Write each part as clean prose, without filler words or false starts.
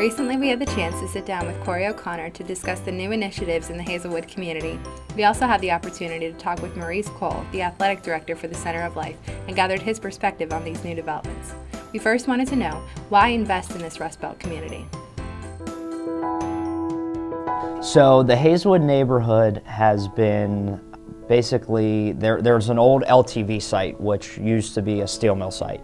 Recently, we had the chance to sit down with Corey O'Connor to discuss the new initiatives in the Hazelwood community. We also had the opportunity to talk with Maurice Cole, the athletic director for the Center of Life, and gathered his perspective on these new developments. We first wanted to know, why invest in this Rust Belt community? So the Hazelwood neighborhood has been basically, there's an old LTV site, which used to be a steel mill site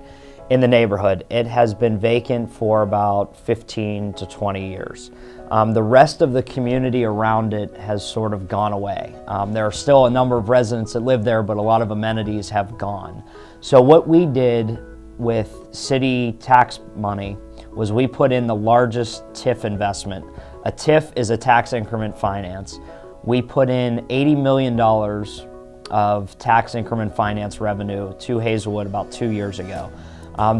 in the neighborhood. It has been vacant for about 15 to 20 years. The rest of the community around it has sort of gone away. There are still a number of residents that live there, but a lot of amenities have gone. So what we did with city tax money was we put in the largest TIF investment. A TIF is a tax increment finance. We put in $80 million of tax increment finance revenue to Hazelwood about 2 years ago.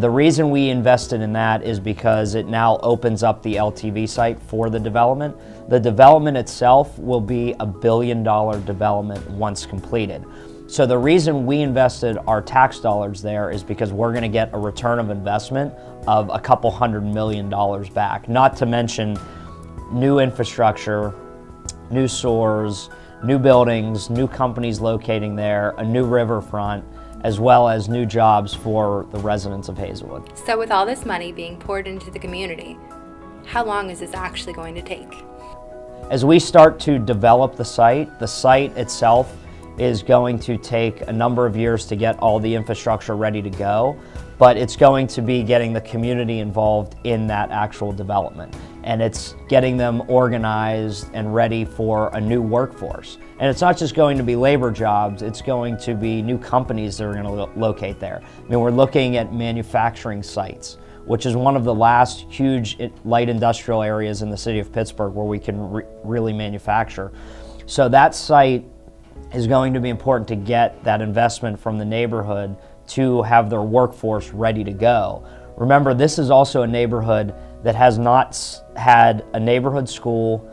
The reason we invested in that is because it now opens up the LTV site for the development. The development itself will be a $1 billion development once completed. So the reason we invested our tax dollars there is because we're going to get a return of investment of a couple $100 million back, not to mention new infrastructure, new stores, new buildings, new companies locating there, a new riverfront, as well as new jobs for the residents of Hazelwood. So with all this money being poured into the community, how long is this actually going to take? As we start to develop the site itself is going to take a number of years to get all the infrastructure ready to go, but it's going to be getting the community involved in that actual development. And it's getting them organized and ready for a new workforce. And it's not just going to be labor jobs, it's going to be new companies that are going to locate there. I mean, we're looking at manufacturing sites, which is one of the last huge light industrial areas in the city of Pittsburgh where we can really manufacture. So that site is going to be important to get that investment from the neighborhood to have their workforce ready to go. Remember, this is also a neighborhood that has not had a neighborhood school,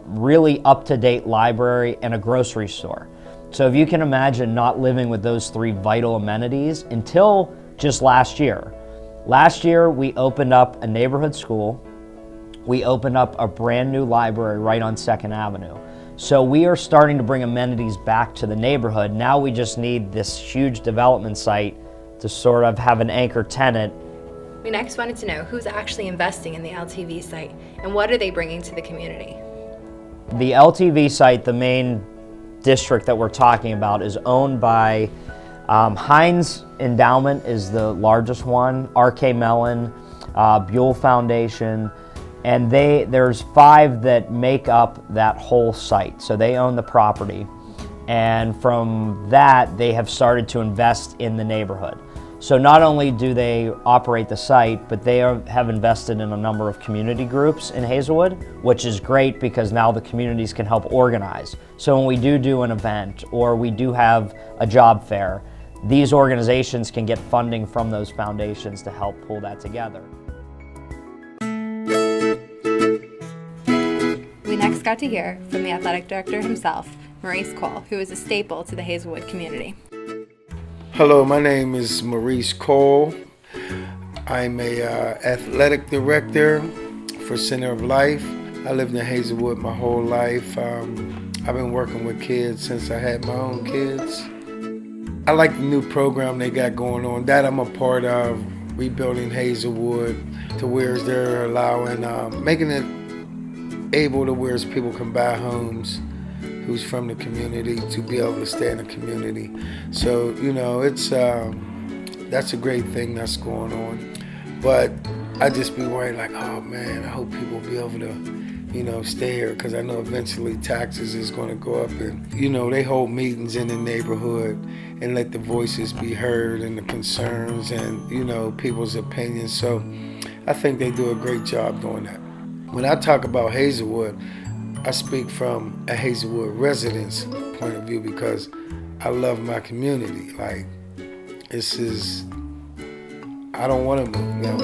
really up-to-date library, and a grocery store. So if you can imagine not living with those three vital amenities until just last year. Last year, we opened up a neighborhood school. We opened up a brand new library right on 2nd Avenue. So we are starting to bring amenities back to the neighborhood. Now we just need this huge development site to sort of have an anchor tenant. We next wanted to know who's actually investing in the LTV site and what are they bringing to the community? The LTV site, the main district that we're talking about, is owned by Heinz Endowment is the largest one, RK Mellon, Buell Foundation, and there's 5 that make up that whole site. So they own the property. And from that, they have started to invest in the neighborhood. So not only do they operate the site, but they have invested in a number of community groups in Hazelwood, which is great because now the communities can help organize. So when we do an event or we do have a job fair, these organizations can get funding from those foundations to help pull that together. We next got to hear from the athletic director himself, Maurice Cole, who is a staple to the Hazelwood community. Hello, my name is Maurice Cole. I'm a athletic director for Center of Life. I lived in Hazelwood my whole life. I've been working with kids since I had my own kids. I like the new program they got going on. That I'm a part of, rebuilding Hazelwood to where they're allowing, making it able to where people can buy homes who's from the community to be able to stay in the community. So, you know, it's that's a great thing that's going on. But I just be worried like, oh man, I hope people will be able to, you know, stay here, because I know eventually taxes is going to go up, and, you know, they hold meetings in the neighborhood and let the voices be heard and the concerns and, you know, people's opinions. So I think they do a great job doing that. When I talk about Hazelwood, I speak from a Hazelwood resident's point of view because I love my community. Like, this is, I don't want to move now.